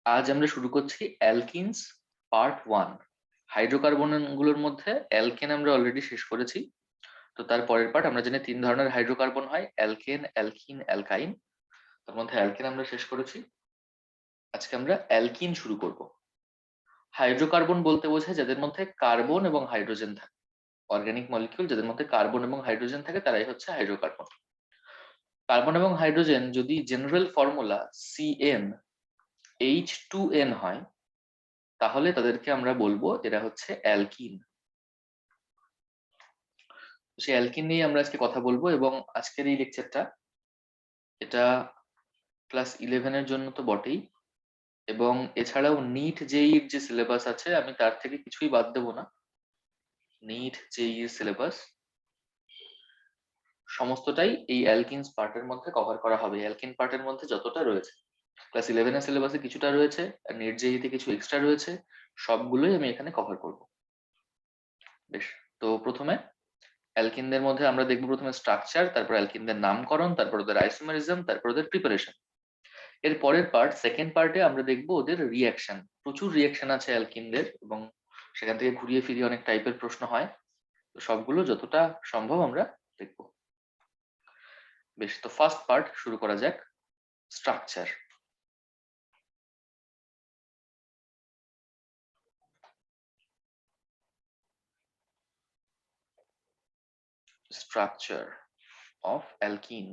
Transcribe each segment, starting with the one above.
আজ আমরা শুরু করছি অ্যালকিনস পার্ট 1। হাইড্রোকার্বন গুলোর মধ্যে অ্যালকেন আমরা অলরেডি শেষ করেছি। তো তার পরের পার্ট আমরা জানি 3 ধরনের হাইড্রোকার্বন হয়, অ্যালকেন, অ্যালকিন, অ্যালকাইন। তার মধ্যে অ্যালকেন আমরা শেষ করেছি। আজকে আমরা অ্যালকিন শুরু করব। হাইড্রোকার্বন বলতে বোঝায় যাদের মধ্যে কার্বন এবং হাইড্রোজেন থাকে। অর্গানিক মলিকিউল যাদের মধ্যে কার্বন এবং হাইড্রোজেন থাকে তারাই হচ্ছে হাইড্রোকার্বন। কার্বন এবং হাইড্রোজেন যদি জেনারেল ফর্মুলা CnH2n হয়, তাহলে তাদেরকে আমরা বলবো এরা হচ্ছে অ্যালকিন। সেই অ্যালকিন নিয়ে আমরা আজকে কথা বলবো, এবং আজকের এই লেকচারটা এটা ক্লাস 11-এর জন্য তো বটেই, এবং এছাড়াও নিট জেইর যে সিলেবাস আছে আমি তার থেকে কিছুই বাদ দেবো না। নিট জেইর সিলেবাস সমস্তটাই এই অ্যালকিনস পার্টের মধ্যে কভার করা হবে। অ্যালকিন পার্টের মধ্যে যতটা রয়েছে ক্লাস 11-এর সিলেবাসে কিছুটা রয়েছে, আর নিট জেইতে কিছু এক্সট্রা রয়েছে, সবগুলোই আমি এখানে কভার করব। বেশ, তো প্রথমে অ্যালকিনদের মধ্যে আমরা দেখব প্রথমে স্ট্রাকচার, তারপর অ্যালকিনদের নামকরণ, তারপর ওদের আইসোমারিজম, তারপর ওদের প্রিপারেশন। এর পরের পার্ট, সেকেন্ড পার্টে আমরা দেখব ওদের রিয়াকশন। প্রচুর রিয়াকশন আছে অ্যালকিনদের, এবং সেখান থেকে ঘুরিয়ে ফিরিয়ে অনেক টাইপের প্রশ্ন হয়। তো সবগুলো যতটা সম্ভব আমরা দেখব। বেশ, তো ফার্স্ট পার্ট শুরু করা যাক, স্ট্রাকচার। Structure of alkene.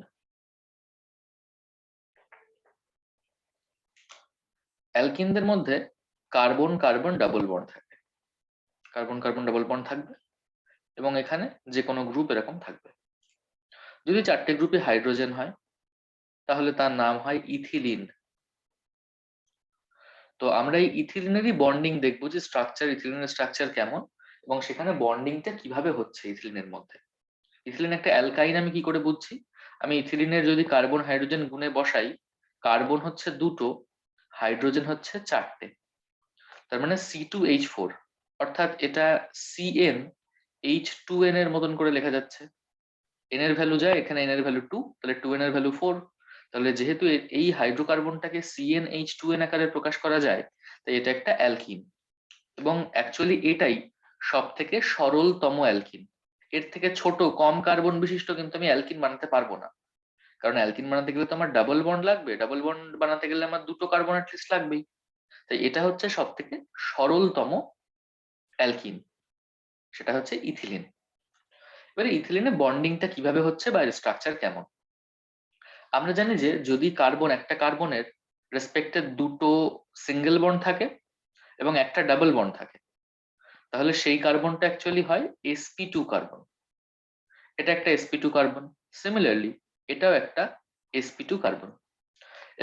অ্যালকিনদের মধ্যে কার্বন কার্বন ডাবল বন্ড থাকে, কার্বন কার্বন ডাবল বন্ড থাকবে, এবং এখানে যে কোনো গ্রুপ এরকম থাকবে। যদি 4টে গ্রুপে হাইড্রোজেন হয় তাহলে তার নাম হয় ইথিলিন। তো আমরা এই ইথিলিনেরই বন্ডিং দেখবো, যে স্ট্রাকচার, ইথিলিনের স্ট্রাকচার কেমন, এবং সেখানে বন্ডিংটা কিভাবে হচ্ছে ইথিলিনের মধ্যে। ইথিলিন একটা অ্যালকাইন আমি কি করে বুঝছি? আমি ইথিলিনের যদি কার্বন হাইড্রোজেন গুণে বসাই, কার্বন হচ্ছে 2টো, হাইড্রোজেন হচ্ছে 4টে, তার মানে C2H4, অর্থাৎ এটা CnH2n এর মতন করে লেখা যাচ্ছে। n এর ভ্যালু যায় এখানে, n এর ভ্যালু 2, তাহলে 2n এর ভ্যালু 4। তাহলে যেহেতু এই হাইড্রোকার্বনটাকে CnH2n আকারে প্রকাশ করা যায়, তাই এটা একটা অ্যালকিন। এবং অ্যাকচুয়ালি এটাই সব থেকে সরলতম অ্যালকিন। এর থেকে ছোট কম কার্বন বিশিষ্ট কিন্তু আমি অ্যালকিন বানাতে পারবো না, কারণ অ্যালকিন বানাতে গেলে তো আমার ডাবল বন্ড লাগবে, ডাবল বন্ড বানাতে গেলে আমার 2টো কার্বন অ্যাটলিস্ট লাগবেই। তাই এটা হচ্ছে সব থেকে সরলতম অ্যালকিন, সেটা হচ্ছে ইথিলিন। এবারে ইথিলিনে বন্ডিংটা কিভাবে হচ্ছে বা স্ট্রাকচার কেমন। আমরা জানি যে যদি কার্বন, একটা কার্বনের রেসপেক্টে 2টো সিঙ্গেল বন্ড থাকে এবং একটা ডাবল বন্ড থাকে, তাহলে সেই কার্বনটা অ্যাকচুয়ালি হয় sp2 কার্বন। এটা একটা sp2 কার্বন। সিমিলারলি এটাও একটা sp2 কার্বন।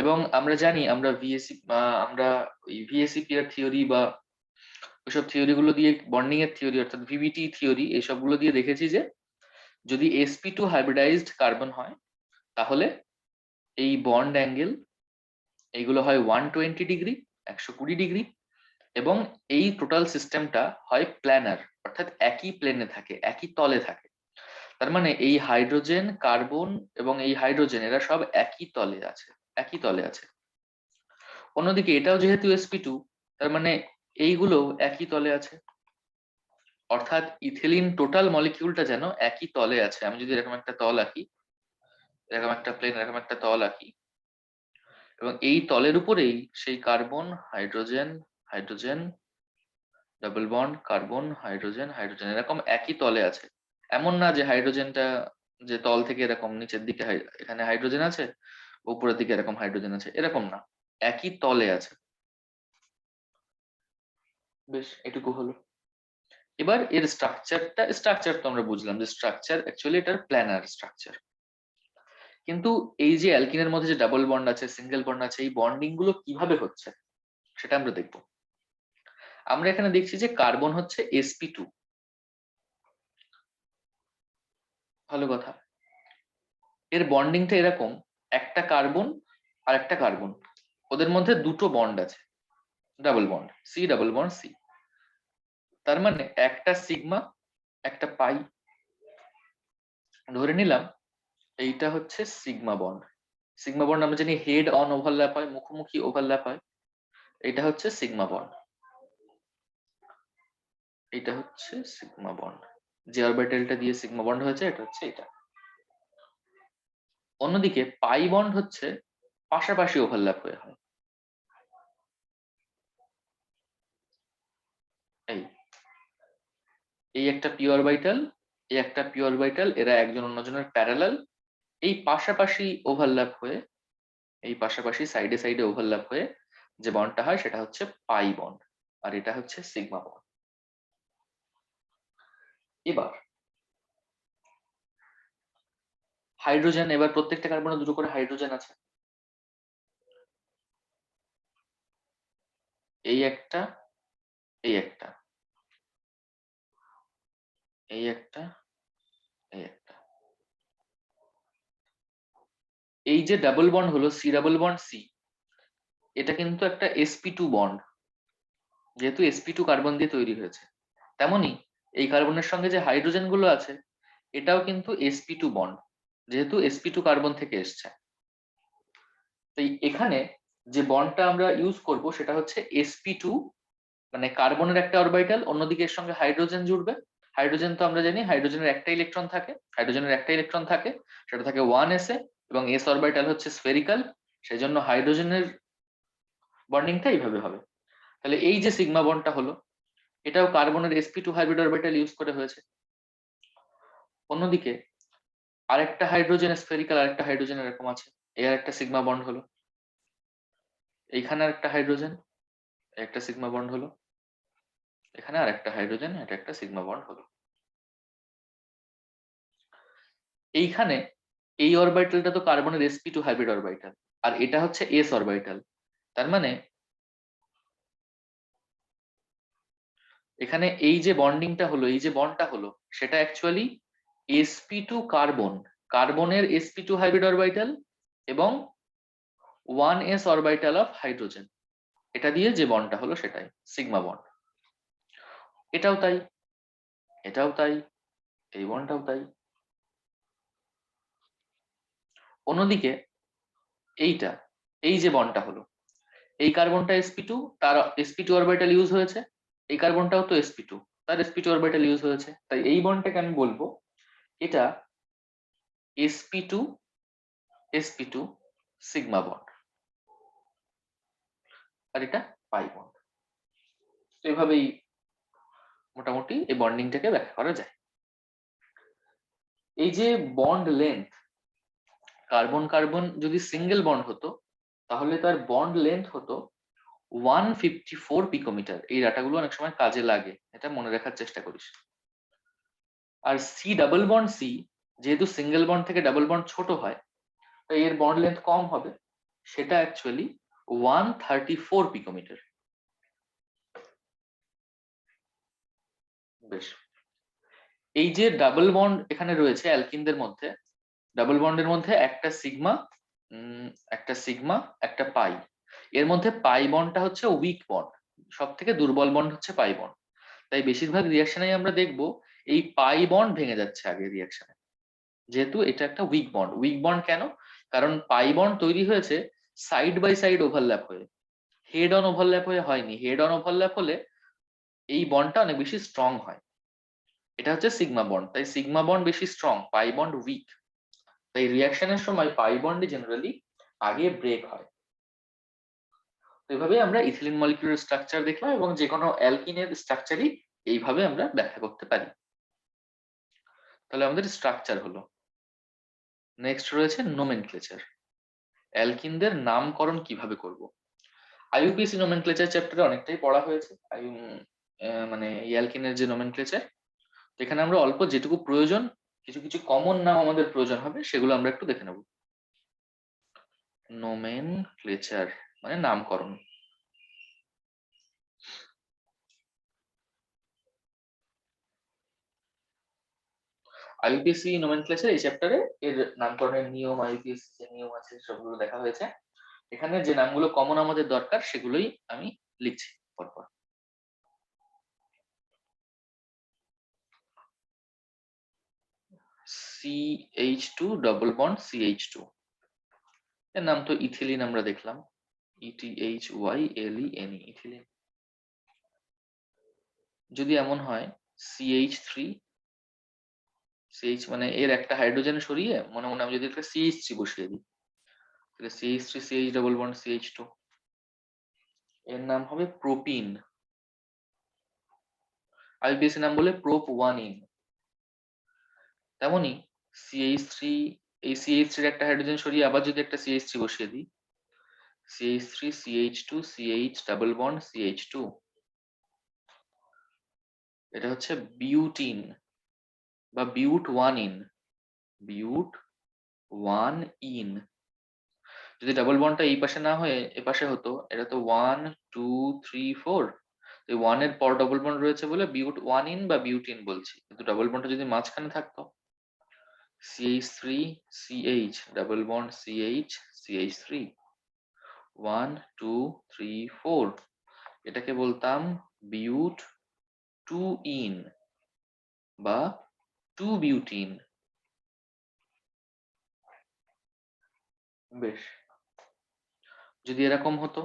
এবং আমরা জানি, আমরা আমরা ওই ভিএসিপি এর থিওরি বা ওইসব থিওরি গুলো দিয়ে, বন্ডিং এর থিওরি অর্থাৎ ভিবিটি থিওরি, এইসবগুলো দিয়ে দেখেছি যে যদি sp2 হাইব্রিডাইজড কার্বন হয়, তাহলে এই বন্ড অ্যাঙ্গেল এইগুলো হয় 120 ডিগ্রি, 120 ডিগ্রি, এবং এই টোটাল সিস্টেমটা হয় প্ল্যানার, অর্থাৎ একই প্লেনে থাকে, একই তলে থাকে। তার মানে এই হাইড্রোজেন, কার্বন এবং এই হাইড্রোজেন এরা সব একই তলে আছে, একই তলে আছে। অন্যদিকে এটাও যেহেতু sp2, তার মানে এইগুলো একই তলে আছে, অর্থাৎ ইথিলিন টোটাল মলিকিউলটা যেন একই তলে আছে। আমি যদি এরকম একটা তল আঁকি, এরকম একটা প্লেন, এরকম একটা তল আঁকি, এবং এই তলের উপরেই সেই carbon, hydrogen, hydrogen, double bond, carbon, hydrogen, hydrogen এরকম একই তলে আছে। এমন না যে হাইড্রোজেনটা, যে তল থেকে এরকম নিচের দিকে এখানে হাইড্রোজেন আছে, উপরের দিকে এরকম হাইড্রোজেন আছে, এরকম না, একই তলে আছে। বেশ, এটুকু হলো। এবার এর স্ট্রাকচার তো আমরা বুঝলাম যে স্ট্রাকচার অ্যাকচুয়ালি এটার প্ল্যানার স্ট্রাকচার। কিন্তু এই যে অ্যালকিনের মধ্যে যে ডাবল বন্ড আছে, সিঙ্গেল বন্ড আছে, এই বন্ডিং গুলো কিভাবে হচ্ছে সেটা আমরা দেখবো। আমরা এখানে দেখছি যে কার্বন হচ্ছে sp2, ভালো কথা। এর বন্ডিংটা এরকম, একটা কার্বন আর একটা কার্বন, ওদের মধ্যে 2টো বন্ড আছে, double bond, C double bond C. তার মানে একটা সিগমা, একটা পাই, ধরে নিলাম এইটা হচ্ছে সিগমা বন্ড। সিগমা বন্ড আমরা জানি হেড অন ওভারল্যাপ হয়, মুখোমুখি ওভারল্যাপ হয়। এটা হচ্ছে সিগমা বন্ড, এটা হচ্ছে সিগমা বন্ড, যে অরবিটালটা দিয়ে সিগমা বন্ড হয়েছে এটা হচ্ছে এটা। অন্যদিকে পাই বন্ড হচ্ছে পাশাপাশি ওভারল্যাপ হয়ে হয়। এই এই একটা পি অরবিটাল, এই একটা পি অরবিটাল, এরা একজন অন্যজনের প্যারালাল, এই পাশাপাশি ওভারল্যাপ হয়ে, এই পাশাপাশি সাইডে সাইডে ওভারল্যাপ হয়ে যে বন্ডটা হয় সেটা হচ্ছে পাই বন্ড, আর এটা হচ্ছে সিগমা বন্ড। এবার হাইড্রোজেন, এবার প্রত্যেকটা কার্বনে দুটো করে হাইড্রোজেন আছে, এই একটা, এই একটা, এই একটা, এই একটা। এই যে ডাবল বন্ড হলো সি ডাবল বন্ড সি, এটা কিন্তু একটা sp2 বন্ড, যেহেতু sp2 কার্বন দিয়ে তৈরি হয়েছে। তেমনি এই কার্বনের সঙ্গে যে হাইড্রোজেন গুলো আছে এটাও কিন্তু sp2 বন্ড, যেহেতু sp2 কার্বন থেকে এসছে। তাই এখানে যে বন্ডটা আমরা ইউজ করব সেটা হচ্ছে sp2, মানে কার্বনের একটা অরবিটাল, অন্যদিকে এর সঙ্গে হাইড্রোজেন জুড়বে। হাইড্রোজেন তো আমরা জানি হাইড্রোজেনের একটা ইলেকট্রন থাকে, হাইড্রোজেনের একটা ইলেকট্রন থাকে, সেটা থাকে 1s এ, এবং s অরবিটাল হচ্ছে স্ফেরিক্যাল, সেজন্য হাইড্রোজেনের বন্ডিংটা এইভাবে হবে। তাহলে এই যে সিগমা বন্ডটা হলো এটাও কার্বনের sp2 হাইব্রিড অরবিটাল ইউজ করে হয়েছে। অন্যদিকে আরেকটা হাইড্রোজেন স্ফেরিক্যাল, আরেকটা হাইড্রোজেন এরকম আছে, এর একটা সিগমা বন্ড হলো, এইখানে আরেকটা হাইড্রোজেন, একটা সিগমা বন্ড হলো, এখানে আরেকটা হাইড্রোজেন, এটা একটা সিগমা বন্ড হলো। এইখানে এই অরবিটালটা তো কার্বনের sp2 হাইব্রিড অরবিটাল, আর এটা হচ্ছে s অরবিটাল। তার মানে এখানে এই যে বন্ডিংটা হলো, এই যে বন্ডটা হলো, সেটা অ্যাকচুয়ালি sp2 কার্বন, কার্বনের sp2 হাইব্রিড অরবিটাল এবং 1s অরবিটাল অফ হাইড্রোজেন, এটা দিয়ে যে বন্ডটা হলো সেটাই সিগমা বন্ড। এটাও তাই, এটাও তাই, এই বন্ডটাও তাই। অন্যদিকে এইটা, এই যে বন্ডটা হলো, এই কার্বনটা sp2, তার sp2 অরবিটাল ইউজ হয়েছে, এই কার্বনটাও তো sp2, তার sp2 অরবিটাল ইউজ হয়েছে, তাই এই বন্ডটাকে আমি বলবো এটা sp2 sp2 সিগমা বন্ড, আর এটা পাই বন্ড। তো এভাবেই মোটামুটি এই বন্ডিংটাকে ব্যাখ্যা করা যায়। এই যে বন্ড লেন্থ, কার্বন কার্বন যদি সিঙ্গেল বন্ড হতো তাহলে তার বন্ড লেন্থ হতো 154 পিকোমিটার। এই ডাটাগুলো অনেক সময় কাজে লাগে, এটা মনে রাখার চেষ্টা করিস। আর সি ডাবল বন্ড সি, যেহেতু সিঙ্গেল বন্ড থেকে ডাবল বন্ড ছোট হয় তাই এর বন্ড লেন্থ কম হবে, সেটা অ্যাকচুয়ালি 134 পিকোমিটার। বেশ, এই যে ডাবল বন্ড এখানে রয়েছে অ্যালকিনদের মধ্যে, ডাবল বন্ডের মধ্যে একটা সিগমা, একটা সিগমা, একটা পাই, এর মধ্যে পাই বন্ডটা হচ্ছে উইক বন্ড, সব থেকে দুর্বল বন্ড হচ্ছে পাই বন্ড। তাই বেশিরভাগ রিয়াকশনে আমরা দেখব এই পাই বন্ড ভেঙে যাচ্ছে আগে রিয়াকশনে, যেহেতু এটা একটা উইক বন্ড। উইক বন্ড কেন? কারণ পাই বন্ড তৈরি হয়েছে সাইড বাই সাইড ওভারল্যাপ হয়ে, হেড অন ওভারল্যাপ হয়ে হয়নি। হেড অন ওভারল্যাপ হলে এই বন্ডটা অনেক বেশি স্ট্রং হয়, এটা হচ্ছে সিগমা বন্ড, তাই সিগমা বন্ড বেশি স্ট্রং, পাই বন্ড উইক। তাই রিয়াকশনের সময় পাই বন্ডে জেনারেলি আগে ব্রেক হয়। তো এইভাবে আমরা ইথিলিন মলিকিউলের স্ট্রাকচার দেখলাম, এবং যে কোনো অ্যালকিনের স্ট্রাকচারই এইভাবে আমরা ব্যাখ্যা করতে পারি। তাহলে আমাদের স্ট্রাকচার হলো। নেক্সট রয়েছে নোমেনক্লেচার, অ্যালকিনদের নামকরণ কিভাবে করব। আইইউপিএসি নোমেনক্লেচার চ্যাপ্টারে অনেকটাই পড়া হয়েছে, মানে অ্যালকিনের যে নোমেনক্লেচার, এখানে আমরা অল্প যেটুকু প্রয়োজন, কিছু কিছু কমন নাম আমাদের প্রয়োজন হবে সেগুলো আমরা একটু দেখে নেব। নোমেনক্লেচার মানে নামকরণ। আইইউপিএসসি নোমেনক্লেচার এই চ্যাপ্টারে এর নামকরণের নিয়ম, আইইউপিএসসি যে নিয়ম আছে সবগুলো দেখা হয়েছে। এখানে যে নামগুলো কমন আমাদের দরকার সেগুলোই আমি লিখছি পরপর। CH2 ডবল বন্ড CH2, এর নাম তো ইথিলিন আমরা দেখলাম। ETHYLENE ethylene. যদি এমন হয় CH3, CH মানে এর একটা হাইড্রোজেন সরিয়ে মনে মনে আমি যদি একটা CH3 বসিয়ে দিই, তাহলে CH3 CH double bond CH2, এর নাম হবে প্রোপিন। আইপিএসি নাম বলে প্রোপ 1ইন। তেমনি CH3, এই CH3 এর একটা হাইড্রোজেন সরিয়ে আবার যদি একটা CH3 বসিয়ে দিই, CH3 CH2 CH double bond CH2, এটা হচ্ছে বিউটিন বা বিউট 1ইন, বিউট 1ইন। যদি ডাবল বন্ডটা এই পাশে না হয়ে এ পাশে হতো, এটা তো 1 2 3 4, এই 1 এর পর ডাবল বন্ড রয়েছে বলে বিউট 1ইন বা বিউটিন বলছি, কিন্তু ডাবল বন্ডটা যদি মাঝখানে থাকতো CH3 CH double bond CH CH3 1 2 3 4, এটাকে বলতাম বিউট 2ইন বা 2 বিউটিন। বেশ, যদি এরকম হতো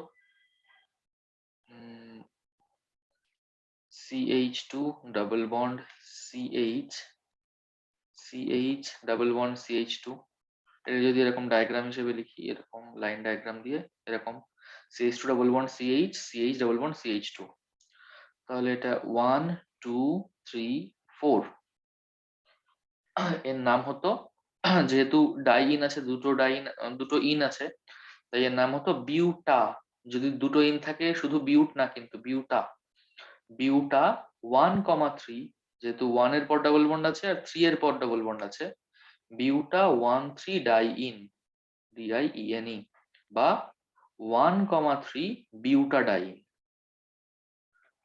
CH2 double bond CH CH double bond CH2, এটা যদি এরকম ডায়াগ্রাম হিসেবে লিখি, এরকম লাইন ডায়াগ্রাম দিয়ে এরকম CH2 double bond CH CH double bond CH2, তাহলে এটা 1 2 3 4, এর নাম হতো, যেহেতু ডাইইন আছে, দুটো ইন আছে, তাই এর নাম হতো বিউটা। যদি দুটো ইন থাকে শুধু বিউট না, কিন্তু বিউটা, বিউটা 1,3, যেহেতু 1 এর পর ডাবল বন্ড আছে আর 3 এর পর ডাবল বন্ড আছে, বিউটা 1,3 ডাইইন, DIENE বা 1,3 বিউটাডাইন,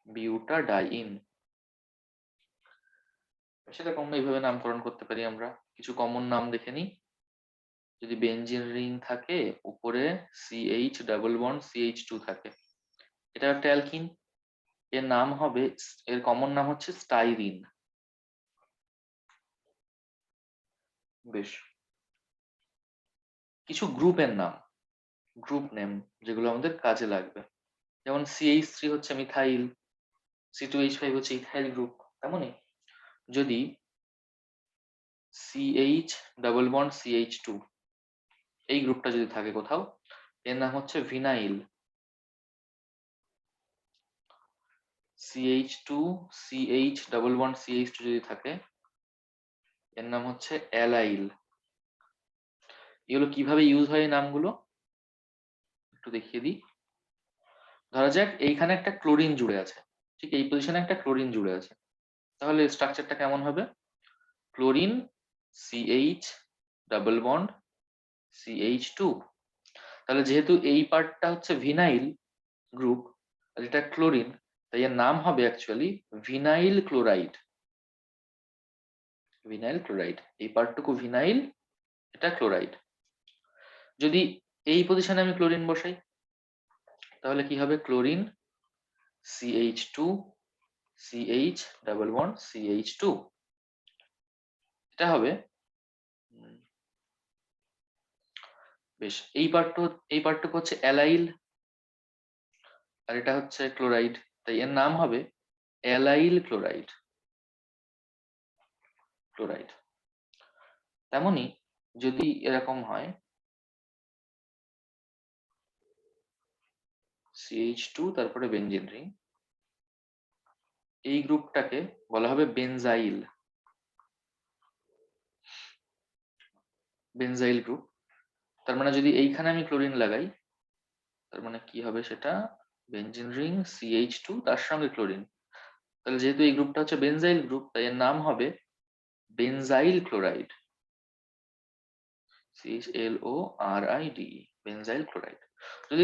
বিউটাডাইন। সেরকম এইভাবে নামকরণ করতে পারি আমরা। কিছু কমন নাম দেখে নিই। যদি বেনজিন রিং থাকে, উপরে CH ডাবল বন্ড CH2 থাকে, এটা একটা অ্যালকিন, এর নাম হবে, এর কমন নাম হচ্ছে স্টাইরিন। বেশ, কিছু গ্রুপের নাম, গ্রুপ নেম, যেগুলো আমাদের কাজে লাগবে। যেমন CH3 হচ্ছে মিথাইল, C2H5 হচ্ছে ইথাইল গ্রুপ। তেমনই যদি CH ডাবল বন্ড CH2, এই গ্রুপটা যদি থাকে কোথাও, এর নাম হচ্ছে vinyl. CH2 CH double bond CH2 যদি থাকে, এর নাম হচ্ছে অ্যালাইল। এগুলো কিভাবে ইউজ হয় এই নামগুলো একটু দেখিয়ে দিই। ধরা যাক এইখানে একটা ক্লোরিন জুড়ে আছে, ঠিক এই পজিশনে একটা ক্লোরিন জুড়ে আছে, তাহলে স্ট্রাকচারটা কেমন হবে? Chlorine CH double bond CH2, তাহলে যেহেতু এই পার্টটা হচ্ছে ভিনাইল গ্রুপ আর এটা ক্লোরিন, তাই এর নাম হবে actually vinyl chloride. Vinyl chloride, এই পার্টটুকু ভিনাইল, এটা ক্লোরাইড। যদি এই পজিশনে আমি ক্লোরিন বসাই, তাহলে কি হবে? Chlorine CH2 CH double bond CH2, এটা হবে। বেশ, এই পার্টটুকু হচ্ছে অ্যালাইল আর এটা হচ্ছে ক্লোরাইড, তাই এর নাম হবে অ্যালাইল ক্লোরাইড। ক্লোরাইড। তেমনি যদি এরকম হয় CH2 তারপরে বেনজিন রিং, এই গ্রুপটাকে বলা হবে বেনজাইল, বেনজাইল গ্রুপ। তার মানে যদি এইখানে আমি ক্লোরিন লাগাই, তার মানে কি হবে সেটা? বেনজিন রিং CH2 তার সঙ্গে ক্লোরিন, তাহলে যেহেতু এই গ্রুপটা হচ্ছে বেনজাইল গ্রুপ, তাই এর নাম হবে benzyl chloride. CHLORID, benzyl chloride. যদি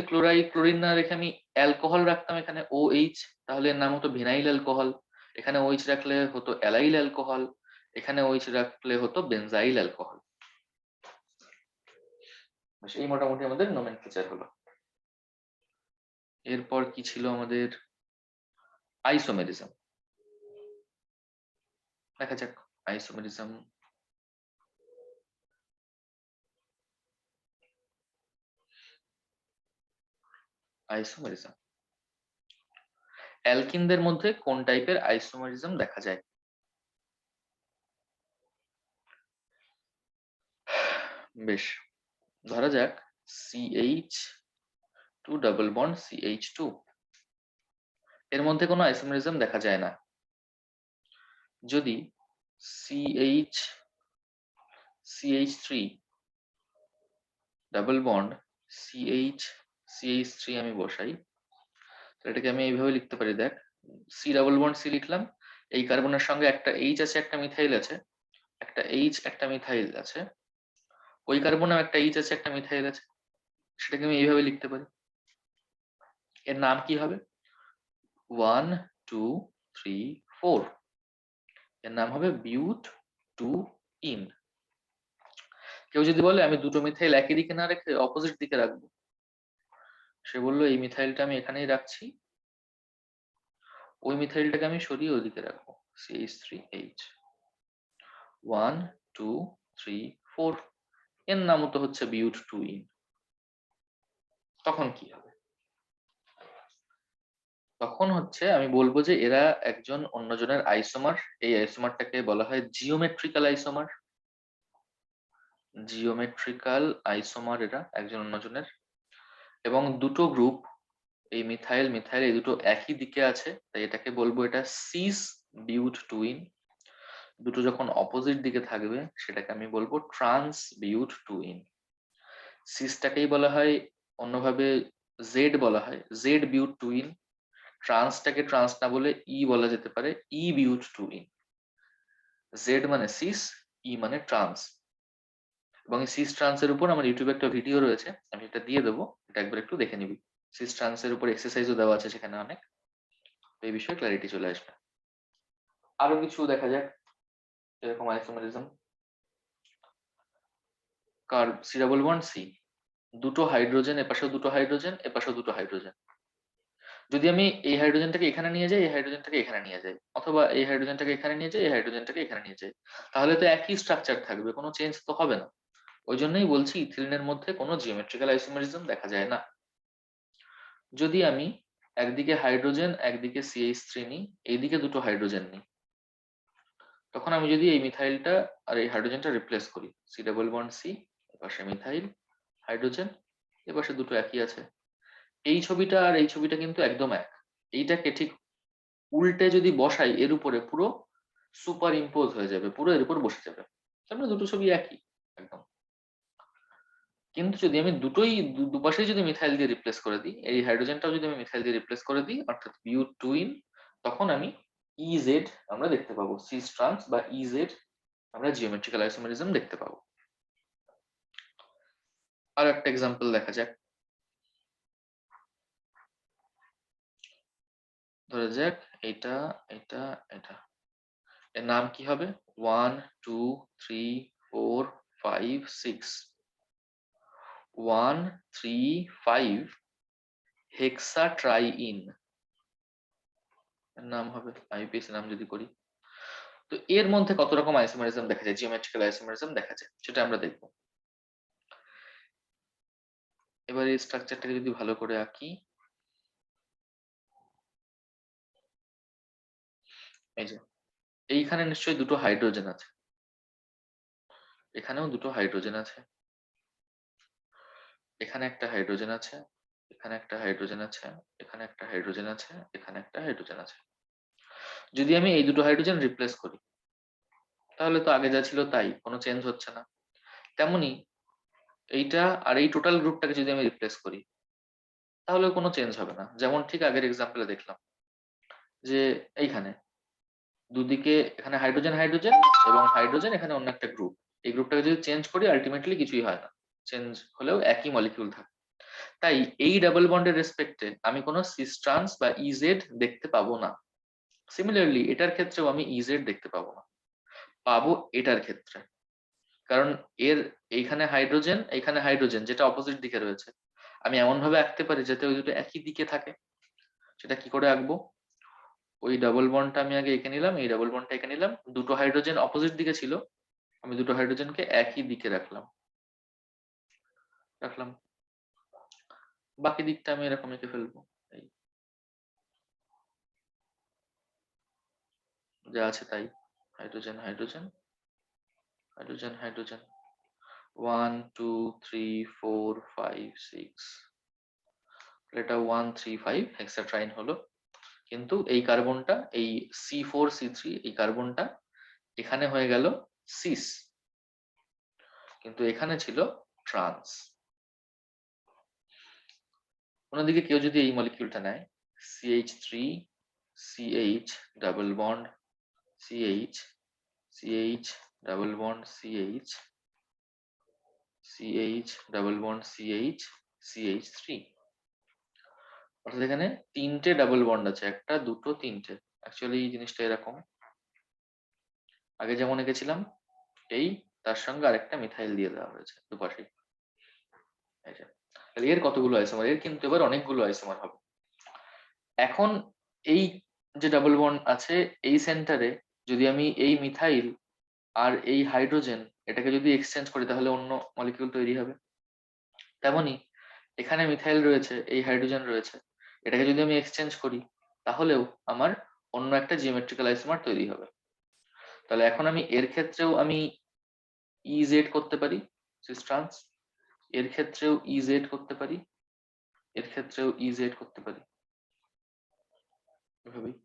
ক্লোরিন না রেখে আমি অ্যালকোহল রাখতাম এখানে OH, তাহলে এর নাম হতো ভিনাইল অ্যালকোহল। এখানে OH রাখলে হতো অ্যালাইল অ্যালকোহল, এখানে OH রাখলে হতো বেনজাইল অ্যালকোহল। এই মোটামুটি আমাদের নোমেনক্লেচার হলো। এরপর কি ছিল আমাদের? আইসোমেরিজম। দেখা যাক আইসোমেরিজম। আইসোমেরিজম। অ্যালকিনদের মধ্যে কোন টাইপের আইসোমেরিজম দেখা যায়? বেশ, ধরা যাক CH2 ডাবল বন্ড CH2, এর মধ্যে কোনো আইসোমেরিজম দেখা যায় না। যদি CH3 ডাবল বন্ড CH3 আমি বসাই, এটাকে আমি এইভাবে লিখতে পারি, দেখ C ডাবল বন্ড C লিখলাম, এই কার্বনের সঙ্গে একটা H আছে, একটা মিথাইল আছে, একটা H একটা মিথাইল আছে, ওই কার্বনেও একটা H আছে, একটা মিথাইল আছে, সেটাকে আমি এইভাবে লিখতে পারি। এর নাম কি হবে? 1 2 3 4, এর নাম হবে বিউট 2 ইন। কেউ যদি বলে আমি দুটো মিথাইল একই দিকে না রেখে অপোজিট দিকে রাখবো, সে বললো এই মিথাইলটা আমি এখানেই রাখছি, ওই মিথাইলটাকে আমি সরিয়ে ওইদিকে রাখবো, CH3H 1 2 3 4, এর নামও তো হচ্ছে বিউট 2 ইন। তখন কি হবে? তখন হচ্ছে আমি বলবো যে এরা একজন অন্যজনের আইসোমার, এই আইসোমারটাকে বলা হয় জিওমেট্রিক্যাল আইসোমার। জিওমেট্রিক্যাল আইসোমার এরা একজন অন্যজনের, এবং দুটো গ্রুপ, এই মিথাইল মিথাইল এই দুটো একই দিকে আছে, তাই এটাকে বলবো এটা সিস বিউট 2 ইন। দুটো যখন অপোজিট দিকে থাকবে সেটাকে আমি বলবো ট্রান্স বিউট 2 ইন। সিসটাকেই বলা হয় অন্যভাবে জেড বলা হয়, জেড বিউট 2 ইন। ট্রান্সটাকে ট্রান্স না বলে ই বলা যেতে পারে, ই বিউট 2 ইন। জেড মানে সিস, ই মানে ট্রান্স। এবং এই সিস ট্রান্স এর উপর আমার ইউটিউবে একটা ভিডিও রয়েছে, আমি এটা দিয়ে দেবো, এটা একবার একটু দেখে নিবি। সিস ট্রান্স এর উপর এক্সারসাইজও দেওয়া আছে সেখানে অনেক, এই বিষয়ে ক্ল্যারিটি চলে আসবে। আরো কিছু দেখা যাক এরকম isomerism. C double bond C, দুটো হাইড্রোজেন, এপাশেও দুটো হাইড্রোজেন, এপাশেও দুটো হাইড্রোজেন। যদি আমি এই হাইড্রোজেনটাকে এখানে নিয়ে যাই, এই হাইড্রোজেনটাকে এখানে নিয়ে যাই, অথবা এই হাইড্রোজেনটাকে এখানে নিয়ে যাই, এই হাইড্রোজেনটাকে এখানে নিয়ে যাই, তাহলে তো একই স্ট্রাকচার থাকবে, কোনো চেঞ্জ তো হবে না। ওই জন্যই বলছি ইথিলিনের মধ্যে কোনো জিওমেট্রিক্যাল আইসোমেরিজম দেখা যায় না। যদি আমি একদিকে হাইড্রোজেন একদিকে CH3 নিই, এইদিকে দুটো হাইড্রোজেন নিই, তখন আমি যদি এই মিথাইলটা আর এই হাইড্রোজেনটা রিপ্লেস করি, সি ডাবল বন্ড সি, এপাশে মিথাইল হাইড্রোজেন, এপাশে দুটো একই আছে, এই ছবিটা আর এই ছবিটা কিন্তু একদম এক। এইটাকে ঠিক উল্টে যদি বসাই এর উপরে, পুরো সুপার ইম্পোজ হয়ে যাবে, পুরো এর উপর বসে যাবে, তারপরে দুটো ছবি একই একদম। কিন্তু যদি আমি দুটোই দুপাশেই যদি মিথাইল দিয়ে রিপ্লেস করে দিই, এই হাইড্রোজেনটাও যদি আমি মিথাইল দিয়ে রিপ্লেস করে দিই, অর্থাৎ বিউট 2 ইন, তখন আমি ইজেড আমরা দেখতে পাবো, সিস ট্রান্স বা ইজেড আমরা জিওমেট্রিক্যাল আইসোমেরিজম দেখতে পাবো। আর একটা এক্সাম্পল দেখা যাক। ধরা যাক এটা এটা এটা, এর নাম কি হবে? 1 2 3 4 5 6, 1 3 5 হেক্সা ট্রাই ইন, এর নাম হবে, আইপিএস নাম যদি করি। তো এর মধ্যে কত রকম আইসোমেরিজম দেখা যায়, জিওমেট্রিক্যাল আইসোমেরিজম দেখা যায়, সেটা আমরা দেখবো। এবার এই স্ট্রাকচারটাকে যদি ভালো করে আঁকি, এই যে এইখানে নিশ্চয়ই দুটো হাইড্রোজেন আছে, এখানেও দুটো হাইড্রোজেন আছে, এখানে একটা হাইড্রোজেন আছে, এখানে একটা হাইড্রোজেন আছে, এখানে একটা হাইড্রোজেন আছে, এখানে একটা হাইড্রোজেন আছে। যদি আমি এই দুটো হাইড্রোজেন রিপ্লেস করি, তাহলে তো আগে যা ছিল তাই, কোনো চেঞ্জ হচ্ছে না। তেমনি এইটা আর এই টোটাল গ্রুপটাকে যদি আমি রিপ্লেস করি, তাহলে কোনো চেঞ্জ হবে না। যেমন ঠিক আগের এক্সাম্পলে দেখলাম যে এইখানে দুদিকে, এখানে হাইড্রোজেন হাইড্রোজেন এবং হাইড্রোজেন, এখানে অন্য একটা গ্রুপ, এই গ্রুপটাকে যদি চেঞ্জ করি আলটিমেটলি কিছুই হয় না, চেঞ্জ হলেও একই মলিকিউল থাকে। তাই এই ডাবল বন্ডের রেসপেক্টে আমি কোনো সিস ট্রান্স বা ইজেড দেখতে পাবো না। সিমিলারলি এটার ক্ষেত্রেও আমি ইজেড দেখতে পাবো না, পাবো এটার ক্ষেত্রে, কারণ এর এইখানে হাইড্রোজেন এইখানে হাইড্রোজেন যেটা অপোজিট দিকে রয়েছে, আমি এমন ভাবে আঁকতে পারি যাতে ওই দুটো একই দিকে থাকে। সেটা কি করে আঁকবো? ওই ডাবল বন্ডটা আমি আগে এঁকে নিলাম, এই ডাবল বন্ডটা এঁকে নিলাম, দুটো হাইড্রোজেন অপোজিট দিকে ছিল, আমি দুটো হাইড্রোজেনকে একই দিকে রাখলাম রাখলাম বাকি দিকটা আমি এরকম এঁকে ফেলবো, এই যা আছে তাই, হাইড্রোজেন হাইড্রোজেন হাইড্রোজেন হাইড্রোজেন 1 2 3 4 5 6, এটা 1 3 5 হেক্সাট্রাইন হলো। কিন্তু এই কার্বনটা, এই C4C3 এই কার্বনটা এখানে হয়ে গেল সিস, কিন্তু এখানে ছিল ট্রান্স। অন্যদিকে কেউ যদি এই মলিকিউলটা নেয়, CH3 CH double bond CH CH double bond CH CH double bond CH CH3, অর্থাৎ এখানে তিনটে ডাবল বন্ড আছে, একটা দুটো তিনটে। অ্যাকচুয়ালি এই জিনিসটা এরকম, আগে যেমন এঁকেছিলাম এই, তার সঙ্গে আরেকটা মিথাইল দিয়ে দেওয়া হয়েছে দুপাশেই। তাহলে এর কতগুলো আইসোমার? এর কিন্তু এবার অনেকগুলো আইসোমার হবে। এখন এই যে ডাবল বন্ড আছে এই সেন্টারে, যদি আমি এই মিথাইল আর এই হাইড্রোজেন এটাকে যদি এক্সচেঞ্জ করি তাহলে অন্য মলিকিউল তৈরি হবে। তেমনি এখানে মিথাইল রয়েছে, এই হাইড্রোজেন রয়েছে, এটাকে যদি আমি এক্সচেঞ্জ করি তাহলেও আমার অন্য একটা জিওমেট্রিক্যাল আইসোমার তৈরি হবে। তাহলে এখন আমি এর ক্ষেত্রেও আমি ইজেড করতে পারি সিস ট্রান্স, এর ক্ষেত্রেও ইজেড করতে পারি, এর ক্ষেত্রেও ইজেড করতে পারি, এভাবেই।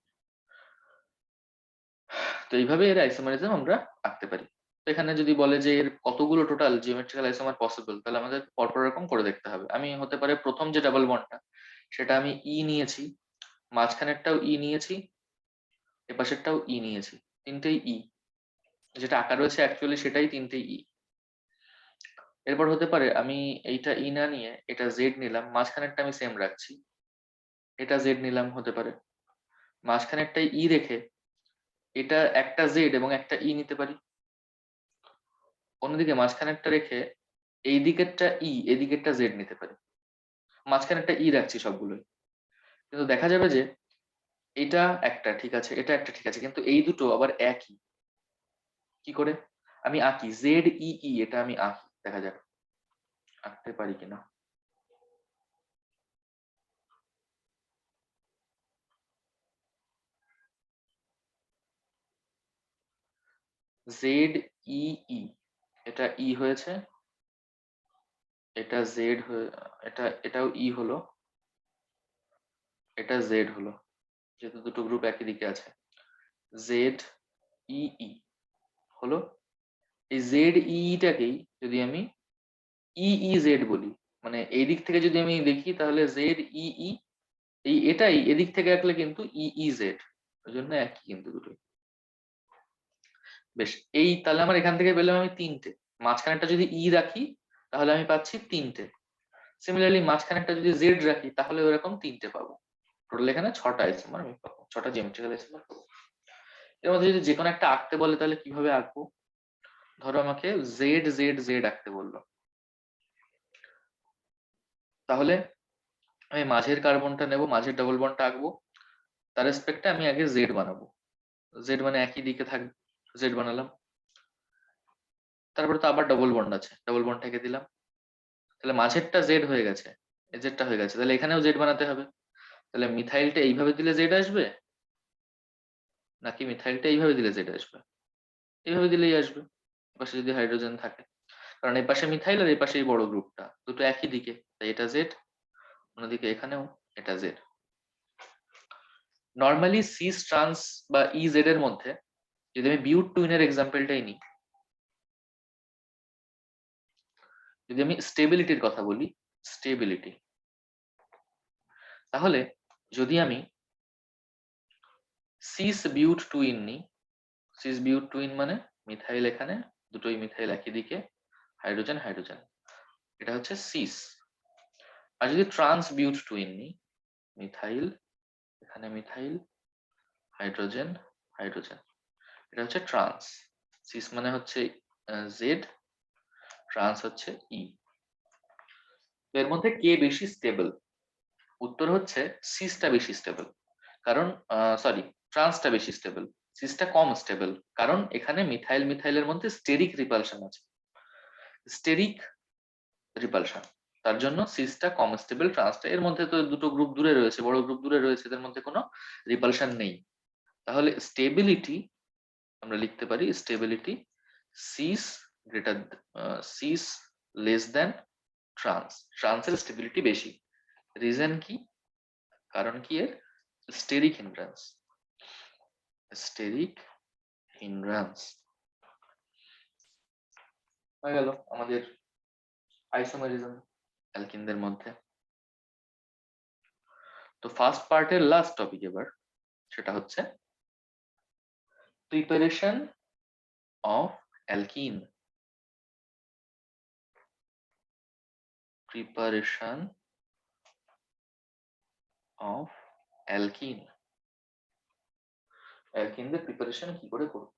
তো এইভাবে এর আইসোমারিজম আমরা আঁকতে পারি। তো এখানে যদি বলে যে এর কতগুলো টোটাল জিওমেট্রিক্যাল আইসোমার পসিবল, তাহলে আমাদের পরপর এরকম করে দেখতে হবে। আমি হতে পারে প্রথম যে ডাবল বন্ডটা সেটা আমি ই নিয়েছি, মাঝখানেরটাও ই নিয়েছি, এপাশেরটাও ই নিয়েছি, তিনটেই ই, যেটা আঁকা রয়েছে অ্যাকচুয়ালি সেটাই তিনটেই ই। এরপর হতে পারে আমি এইটা ই না নিয়ে এটা জেড নিলাম, মাঝখানেরটা আমি সেম রাখছি, এটা জেড নিলাম, হতে পারে মাঝখানেরটাই ই রেখে এটা একটা জেড এবং একটা ই নিতে পারি। অন্যদিকে মাঝখানেরটা রেখে এই দিকেরটা ই এদিকেরটা জেড নিতে পারি, মাঝখানেরটা ই রাখছি সবগুলোই। কিন্তু দেখা যাবে যে এটা একটা ঠিক আছে, এটা একটা ঠিক আছে, কিন্তু এই দুটো আবার একই। কি করে আমি আঁকি? জেড ই ই, এটা আমি আঁকি, দেখা যাক আঁকতে পারি কিনা। জেড ই ই, এটা ই হয়েছে, এটা জেড হয়ে, এটাও ই হলো, এটা জেড হলো, যেহেতু দুটো গ্রুপ একই দিকে আছে। জেড ই ই হলো, এই জেড ইটাকেই যদি আমি ই ই জেড বলি, মানে এই দিক থেকে যদি আমি দেখি তাহলে জেড ই ই, এই এটাই এদিক থেকে আঁকলে কিন্তু ই ই জেড, ওই জন্য একই কিন্তু দুটোই। বেশ, এই তাহলে আমার এখান থেকে পেলাম আমি তিনটে, মাঝখানেরটা যদি ই রাখি তাহলে আমি পাচ্ছি তিনটে, সিমিলারলি মাঝখানেরটা যদি জেড রাখি তাহলে ওরকম তিনটে পাবো। টোটাল এখানে ছটা আইসোমার আমি পাবো, ছটা জিওমেট্রিক্যাল আইসোমার পাবো। এর মধ্যে যদি যে কোনো একটা আঁকতে বলে তাহলে কিভাবে আঁকবো? ধরো আমাকে জেড জেড জেড আঁকতে বললো, তাহলে আমি মাঝের কার্বনটা নেব, মাঝের ডবল বন্ডটা আঁকবো, তার রেসপেক্টে আমি আগে জেড বানাবো, জেড মানে একই দিকে থাকবে, জেড বানালাম। তারপরে তো আবার ডবল বন্ড আছে, ডবল বন্ড থেকে দিলাম, তাহলে মাঝেরটা জেড হয়ে গেছে, জেডটা হয়ে গেছে, তাহলে এখানেও জেড বানাতে হবে। তাহলে মিথাইলটা এইভাবে দিলে জেড আসবে, নাকি মিথাইলটা এইভাবে দিলে জেড আসবে? এইভাবে দিলেই আসবে, পাশে যদি হাইড্রোজেন থাকে, কারণ এই পাশে মিথাইল আর এই পাশে এই বড় গ্রুপটা, দুটো একই দিকে, তাই এটা জেড, অন্যদিকে এখানেও এটা জেড। নর্মালি সিস ট্রান্স বা ই জেড এর মধ্যে যদি আমি বিউট টুইনের এক্সাম্পলটাই নিই, যদি আমি স্টেবিলিটির কথা বলি, স্টেবিলিটি, তাহলে যদি আমি সিস বিউট টুইন নিই, সিস বিউট টুইন মানে মিথাইল এখানে, দুটোই মিথাইল একই দিকে, হাইড্রোজেন হাইড্রোজেন, এটা হচ্ছে সিস। আর যদি ট্রান্স বিউট টুইন নিই, মিথাইল এখানে মিথাইল, হাইড্রোজেন হাইড্রোজেন, এটা হচ্ছে ট্রান্স। সিস মানে হচ্ছে জেড, ট্রান্স হচ্ছে ই। এর মধ্যে কে বেশি স্টেবল? উত্তর হচ্ছে সিসটা বেশি স্টেবল, কারণ সরি, ট্রান্সটা বেশি স্টেবল, সিসটা কম স্টেবল, কারণ এখানে মিথাইল মিথাইলের মধ্যে স্টেরিক রিপালশন আছে, স্টেরিক রিপালশন। তার জন্য সিসটা কম স্টেবল, ট্রান্সটা এর মধ্যে তো দুটো গ্রুপ দূরে রয়েছে, বড় গ্রুপ দূরে রয়েছে, এদের মধ্যে কোনো রিপালশন নেই। তাহলে স্টেবিলিটি আমরা লিখতে পারি stability cis greater cis less than trans, ট্রান্সের স্টেবিলিটি বেশি। রিজন কি? কারণ কি? এর স্টেরিক হিন্ড্রান্স, স্টেরিক হিন্ড্রান্স হয়ে গেল আমাদের আইসোমেরিজম অ্যালকিনদের মধ্যে। তো ফার্স্ট পার্টের লাস্ট টপিক এবার, সেটা হচ্ছে preparation of alkene. Preparation of alkene, অ্যালকিনদের প্রিপারেশন কি করে করব?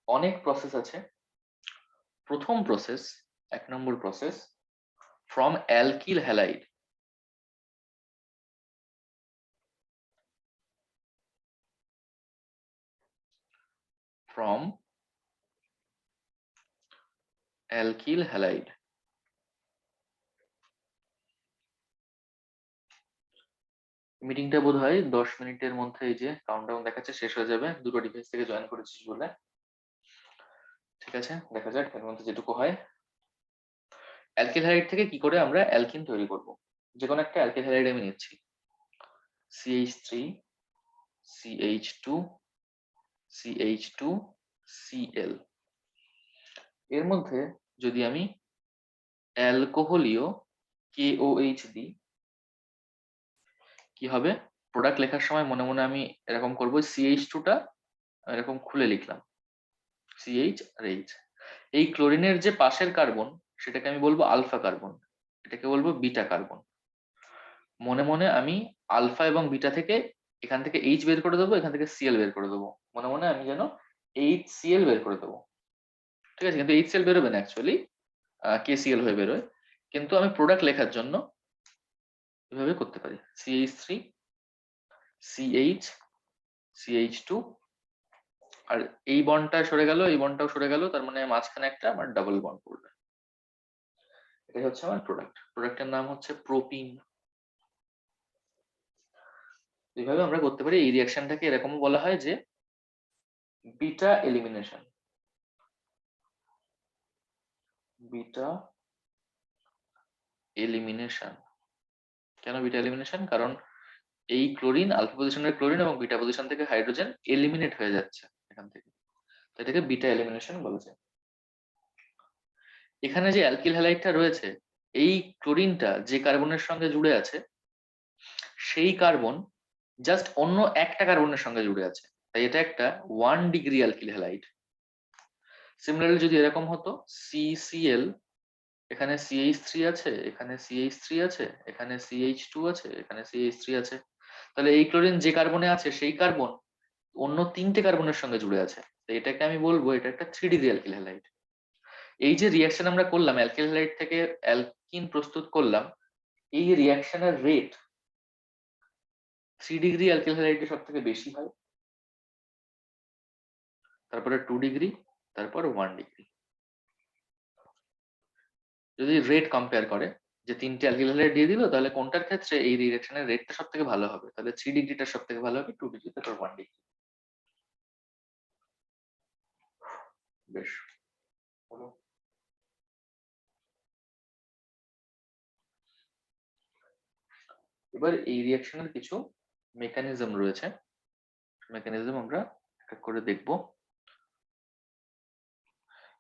অনেক প্রসেস আছে। প্রথম প্রসেস, 1 নম্বর process, from alkyl halide. From alkyl halide. মিটিংটা বোধ হয় 10 মিনিটের মধ্যে, এই যে কাউন্টডাউন দেখাচ্ছে, শেষ হয়ে যাবে। দুটো ডিভাইস থেকে জয়েন করেছিস বলে। ঠিক আছে, দেখা যাক এর মধ্যে যেটুকু হয়। অ্যালকিল হ্যালাইড থেকে কি করে আমরা অ্যালকিন তৈরি করব? যে কোনো একটা অ্যালকিল হ্যালাইড আমি নিচ্ছি, CH3 CH2 CH2 Cl। এর মধ্যে যদি আমি অ্যালকোহলীয় KOH দিই, কি হবে? প্রোডাক্ট লেখার সময় মনে মনে আমি এরকম করব, CH2 টা এরকম খুলে লিখলাম, CH আর H। এই ক্লোরিনের যে পাশের কার্বন, সেটাকে আমি বলবো আলফা কার্বন, এটাকে বলবো বিটা কার্বন। মনে মনে আমি আলফা এবং বিটা থেকে, এখান থেকে H বের করে দেবো, এখান থেকে Cl বের করে দেবো। মনে মনে আমি যেন HCl বের করে দেবো। ঠিক আছে, কিন্তু HCl বেরোবে না, অ্যাকচুয়ালি KCl হয়ে বেরোয়। কিন্তু আমি প্রোডাক্ট লেখার জন্য এভাবে করতে পারি, CH3 CH CH2, আর এই বন্ডটা সরে গেল, এই বন্ডটাও সরে গেল, তার মানে মাঝখানে একটা আমার ডাবল বন্ড পড়বে। এটাই হচ্ছে আমার প্রোডাক্ট। প্রোডাক্টের নাম হচ্ছে প্রোপিন। এইভাবে আমরা করতে পারি। এই রিঅ্যাকশনটাকে এরকম বলা হয় যে বিটা এলিমিনেশন। Beta elimination. কেন বিটা এলিমিনেশন? কারণ এই ক্লোরিন, আলফা পজিশনের ক্লোরিন এবং বিটা পজিশন থেকে হাইড্রোজেন এলিমিনেট হয়ে যাচ্ছে এখান থেকে, তো এটাকে বিটা এলিমিনেশন বলা যায়। এখানে যে অ্যালকিল হ্যালাইডটা রয়েছে, এই ক্লোরিনটা যে কার্বনের সঙ্গে জুড়ে আছে, সেই কার্বন জাস্ট অন্য একটা কার্বনের সঙ্গে জুড়ে আছে, তাই এটা একটা 1 ডিগ্রি অ্যালকিল হ্যালাইড। সিমিলারলি যদি এরকম হতো, CCl, এখানে CH3 আছে, এখানে CH3 আছে, এখানে CH2 আছে, এখানে CH3 আছে, তাহলে এই ক্লোরিন যে কার্বনে আছে সেই কার্বন অন্য 3টে কার্বনের সঙ্গে জুড়ে আছে, তো এটাকে আমি বলবো এটা একটা 3 ডিগ্রি অ্যালকিল হ্যালাইড। এই যে রিঅ্যাকশন আমরা করলাম, অ্যালকিল হ্যালাইড থেকে অ্যালকিন প্রস্তুত করলাম, এই রিঅ্যাকশনের রেট 3 ডিগ্রি অ্যালকিল হ্যালাইডে সব থেকে বেশি হয়, তারপরে 2 ডিগ্রি, তারপর 1 ডিগ্রি। যদি রেট কম্পেয়ার করে যে 3টে অ্যালকিল হ্যালাইড দিয়ে দিল, তাহলে কোনটার ক্ষেত্রে এই রিঅ্যাকশনের রেটটা সব থেকে ভালো হবে? তাহলে 3 ডিগ্রিটা সব থেকে ভালো হবে, 2 ডিগ্রি, তারপর 1 ডিগ্রি। বেশ, হলো। এবার এই রিঅ্যাকশনের কিছু মেকানিজম রয়েছে, মেকানিজম আমরা এক এক করে দেখব,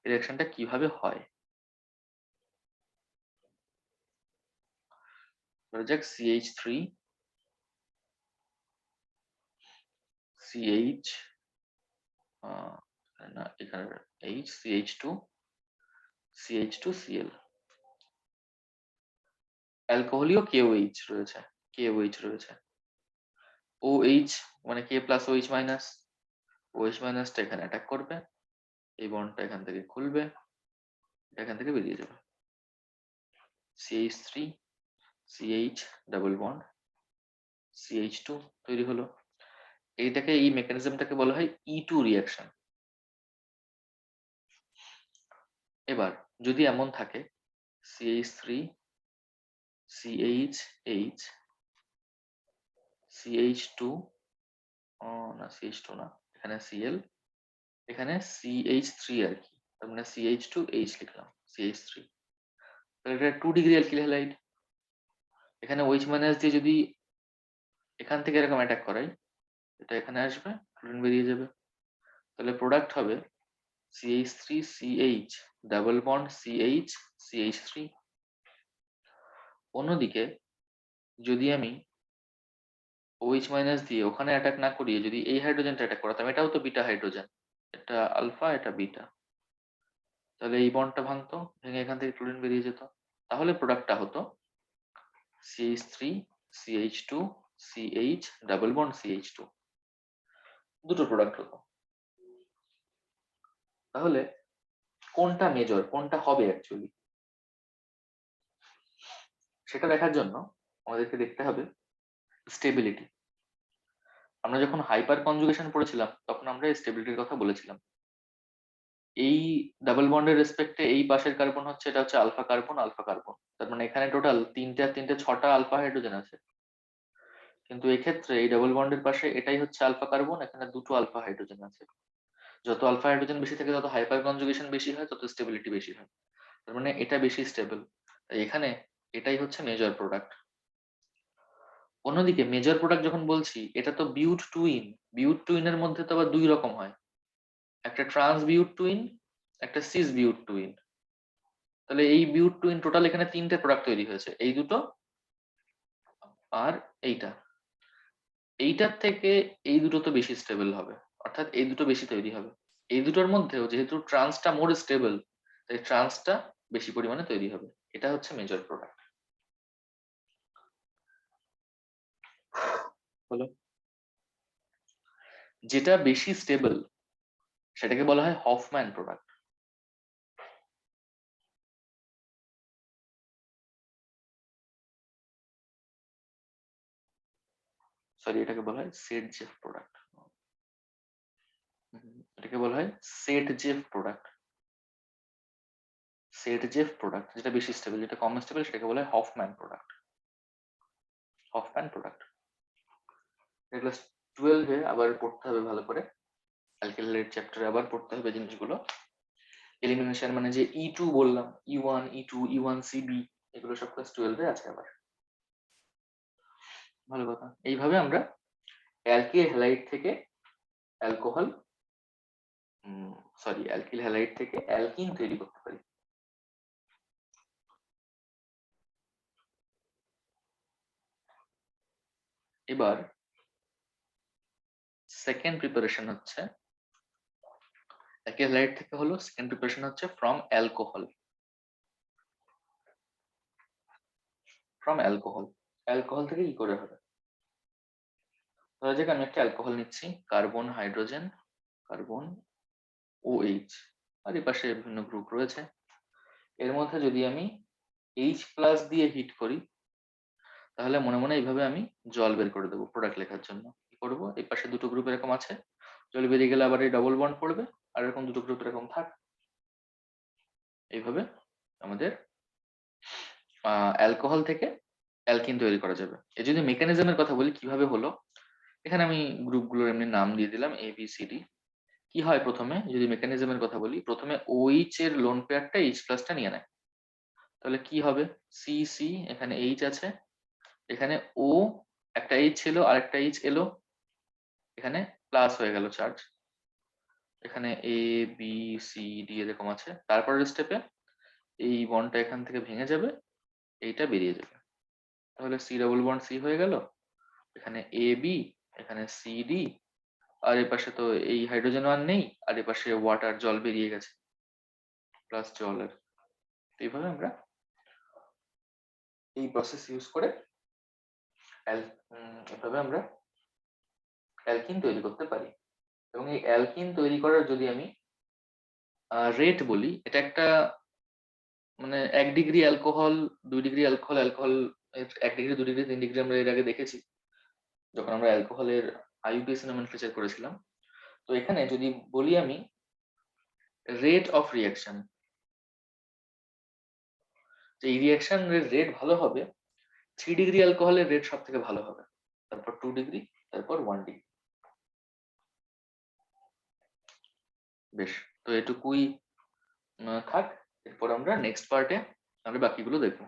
রিঅ্যাকশনটা কিভাবে হয়। ধরা যাক CH3 CH, না এখানে H, CH2 CH2Cl, অ্যালকোহলীয় KOH রয়েছে, KOH রয়েছে, OH মানে K plus OH minus, OH মাইনাসটা এখানে অ্যাটাক করবে, এই বন্ডটা এখান থেকে খুলবে, এটা এখান থেকে বেরিয়ে যাবে, CH3 CH double bond CH2 তৈরি হলো। এইটাকে, এই মেকানিজমটাকে বলা হয় E2 রিঅ্যাকশন। এবার যদি এমন থাকে CH3 CHH CH2 না CH2 না, এখানে Cl, এখানে CH3 আর কি, তার মানে CH2H লিখলাম, CH3। তাহলে এটা 2 ডিগ্রি অ্যালকিল হ্যালাইড। এখানে OH মাইনাস দিয়ে যদি এখান থেকে এরকম অ্যাটাক করাই, এটা এখানে আসবে, ক্লোরিন বেরিয়ে যাবে, তাহলে প্রোডাক্ট হবে CH3CH double bond CH CH3। অন্যদিকে যদি আমি OH মাইনাস দিয়ে ওখানে অ্যাটাক না করিয়ে যদি এই হাইড্রোজেনটা অ্যাটাক করাতাম, এটাও তো বিটা হাইড্রোজেন, এটা আলফা এটা বিটা, তাহলে এই বন্ডটা ভাঙতো, ভেঙে এখান থেকে ক্লোরিন বেরিয়ে যেত, তাহলে প্রোডাক্টটা হতো CH3CH2 CH double bond CH2, দুটো প্রোডাক্ট হতো। তাহলে কোনটা মেজর, কোনটা হবে অ্যাকচুয়ালি, সেটা দেখার জন্য আমাদেরকে দেখতে হবে স্টেবিলিটি। আমরা যখন হাইপার কনজুগেশন পড়েছিলাম তখন আমরা স্টেবিলিটির কথা বলেছিলাম। এই ডাবল বন্ডের রেসপেক্টে এই পাশের কার্বন হচ্ছে, এটা হচ্ছে আলফা কার্বন, আলফা কার্বন, তার মানে এখানে টোটাল তিনটে আর তিনটে 6টা আলফা হাইড্রোজেন আছে। কিন্তু এক্ষেত্রে এই ডাবল বন্ডের পাশে এটাই হচ্ছে আলফা কার্বন, এখানে দুটো আলফা হাইড্রোজেন আছে। যত আলফা হাইড্রোজেন বেশি থাকে তত হাইপার কনজুগেশন বেশি হয়, তত স্টেবিলিটি বেশি হয়, তার মানে এটা বেশি স্টেবল। তাই এখানে এটাই হচ্ছে মেজর প্রোডাক্ট। অন্যদিকে মেজর প্রোডাক্ট যখন বলছি, এটা তো বিউট টুইন, বিউট টুইনের মধ্যে তো আবার দুই রকম হয়, একটা ট্রান্স বিউট টুইন, একটা সিস বিউট টুইন। তাহলে এই বিউট টুইন টোটাল এখানে তিনটে প্রোডাক্ট তৈরি হয়েছে, এই দুটো আর এইটা। এইটার থেকে এই দুটো তো বেশি স্টেবল হবে, অর্থাৎ এই দুটো বেশি তৈরি হবে। এই দুটোর মধ্যেও যেহেতু ট্রান্সটা মোর স্টেবল, তাই ট্রান্সটা বেশি পরিমাণে তৈরি হবে, এটা হচ্ছে মেজর প্রোডাক্ট। হলো, যেটা বেশি স্টেবল সেটাকে বলা হয় হফম্যান প্রোডাক্ট। সরি, এটাকে বলা হয় সেট-জেফ প্রোডাক্ট। এটাকে বলা হয় সেট-জেফ প্রোডাক্ট। সেট-জেফ প্রোডাক্ট যেটা বেশি স্টেবল, যেটা কম স্টেবল সেটাকে বলা হয় Hofmann product. Hofmann product class 12-এ আবার পড়তে হবে ভালো করে, অ্যালকিল হ্যালাইড চ্যাপ্টারে আবার পড়তে হবে জিনিসগুলো। এলিমিনেশন মানে যে E2 বললাম, E1 E2 E1CB, এগুলো সব ক্লাস 12-এ আছে আবার। ভালো কথা। এইভাবে আমরা অ্যালকিল হ্যালাইড থেকে অ্যালকোহল, সরি অ্যালকিল হ্যালাইড থেকে অ্যালকিন তৈরি করতে পারি। এবার সেকেন্ড প্রিপারেশন হচ্ছে অ্যালকিল হ্যালাইড থেকে, হলো সেকেন্ড প্রিপারেশন হচ্ছে from alcohol. From alcohol, alcohol থেকে কি করে হবে? ধরা যাক আমি একটা অ্যালকোহল নিচ্ছি, কার্বন হাইড্রোজেন কার্বন OH, আর এই পাশে বিভিন্ন গ্রুপ রয়েছে। এর মধ্যে যদি আমি H+ দিয়ে হিট করি, তাহলে মনে মনে এইভাবে আমি জল বের করে দেবো প্রোডাক্ট লেখার জন্য। কি করবো, এই পাশে দুটো গ্রুপ এরকম আছে, জল বেরিয়ে গেলে আবার এই ডবল বন্ড পড়বে, আর এরকম দুটো গ্রুপ এরকম থাক। এইভাবে আমাদের অ্যালকোহল থেকে অ্যালকিন তৈরি করা যাবে। এই যদি মেকানিজমের কথা বলি কিভাবে হলো, এখানে আমি গ্রুপগুলোর এমনি নাম দিয়ে দিলাম ABCD। কি হয়, প্রথমে যদি মেকানিজমের কথা বলি, প্রথমে OH এর লোন পেয়ারটা H+টা নিয়ে নেয়, তাহলে কি হবে CC, এখানে H আছে, এখানে O একটা H ছিল আর একটা H এলো, এখানে প্লাস হয়ে গেল চার্জ, এখানে ABCD এরকম আছে। তারপরের স্টেপে এই বন্ডটা এখান থেকে ভেঙে যাবে, এইটা বেরিয়ে যাবে, তাহলে C ডবল বন্ড C হয়ে গেল, এখানে AB, এখানে CD, আর এ পাশে তো এই হাইড্রোজেন আর নেই, আর এ পাশে ওয়াটার জল বেরিয়ে গেছে, প্লাস জলের। এইভাবে আমরা এই প্রসেস ইউজ করে এভাবে আমরা অ্যালকিন তৈরি করতে পারি। এবং এই অ্যালকিন তৈরি করার যদি আমি রেট বলি, এটা একটা মানে 1 degree alcohol, 2 degree alcohol, alcohol 1 degree 2 degree 3 degree আমরা এর আগে দেখেছি যখন আমরা অ্যালকোহলের IUPAC নমেনক্লেচার করেছিলাম। তো এখানে যদি বলি আমি রেট অফ রিঅ্যাকশন, এই রিয়াকশনের রেট ভালো হবে, 3 ডিগ্রি অ্যালকোহলের রেট সব থেকে ভালো হবে, তারপর 2 ডিগ্রি, তারপর 1 ডিগ্রি। বেশ, তো এটুকুই থাক, এরপর আমরা নেক্সট পার্টে আমরা বাকিগুলো দেখবো।